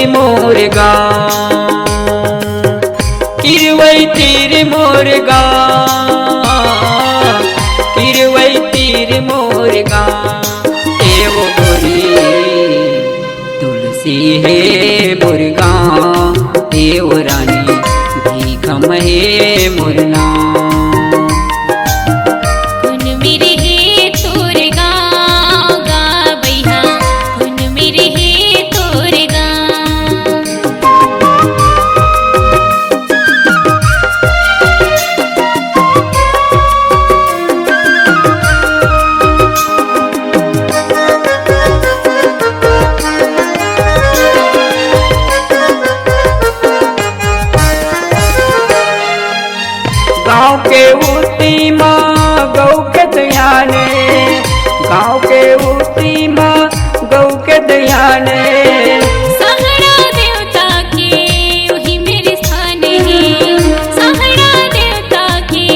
मोर गाँव, किरवई तीर मोर गाँव, किरवई तीर मोर गाँव। एवो गोरी तुलसी है मोर गाँव, एवो रानी भीखम है मोर नाम। गाँव के उती माँ गौ के दयाने, गाँव के उती माँ गौ के दयाने। सहारा देवता के वही मेरे स्थान है, सहारा देवता के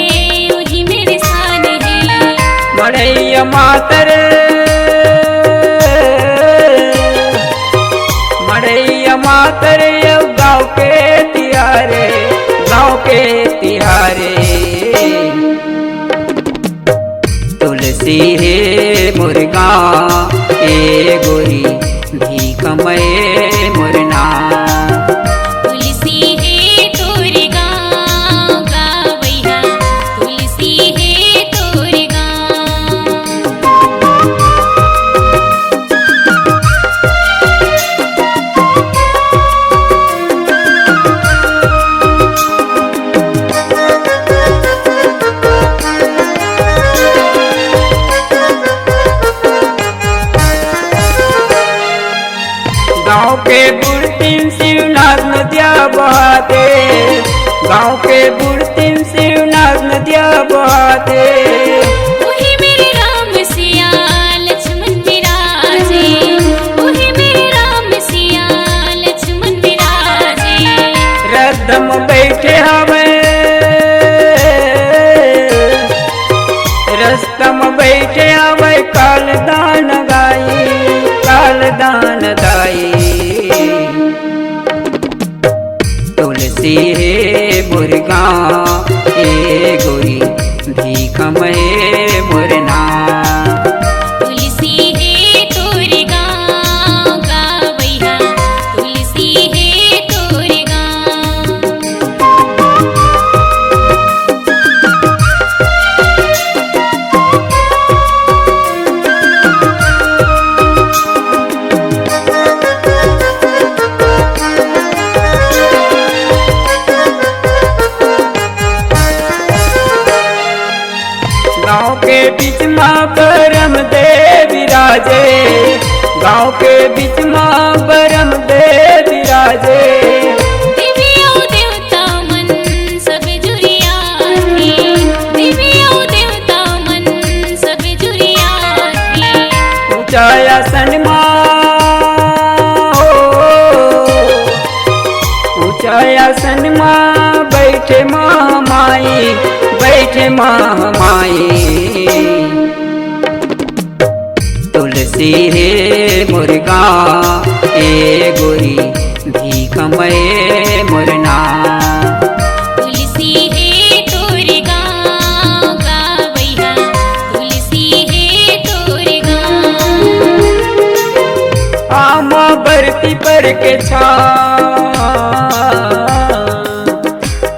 वही मेरे स्थान है। मड़ैया मातर, मड़ैया मातर गाँव के तिहारे, गाँव के तिहारे। तुलसी है मोर गाँव, ए गोरी भीखम है मोर नाम। तुलसी है तोर गाँव गावैया, तुलसी है तोर गाँव। गाँव के बुढ़तिन शिवनाथ नदिया बहाते, गाँव के बुढ़तिन शिवनाथ नदिया बहाते। वही मेरे राम सिया लक्ष्मण विराजे, वही मेरे राम सिया लक्ष्मण विराजे। रथम बैठे हमें, रस्तम बैठे हमें कालदान गाई, कालदान दाई। तुलसी है मोर गाँव, ए गोरी भीखम है मोर नाम। तुलसी है तोर गाँव गावैया, तुलसी है तोर गाँव। गाँव के बीच माँ परम देव विराजे, गाँव के बीच माँ परम देव विराजे। दिव्यो देवता मन सब जुरिया है, दिव्यो देवता मन सब जुरिया है। ऊंचा आसन माँ, ऊंचा आसन माँ बैठे माँ माई, बैठे माँ माई। तुलसी है मोर गाँव, ए गोरी भीखम है मोर नाम। तुलसी है तोर गाँव गावैया, तुलसी है तोर गाँव। आमा बरती पर के छा,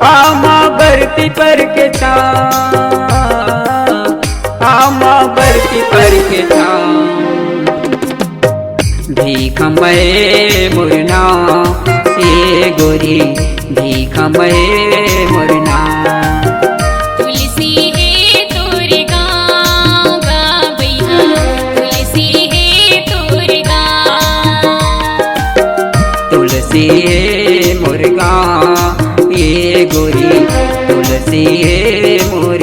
आमा बरती पर के छा, आमा बरती पर के छा। भीखम है मोर नाम, ए गोरी भीखम है मोर नाम। तुलसी है तोर गाँव गावैया, तुलसी है तोर गाँव। तुलसी है मोर गाँव, ए गोरी तुलसी है मोर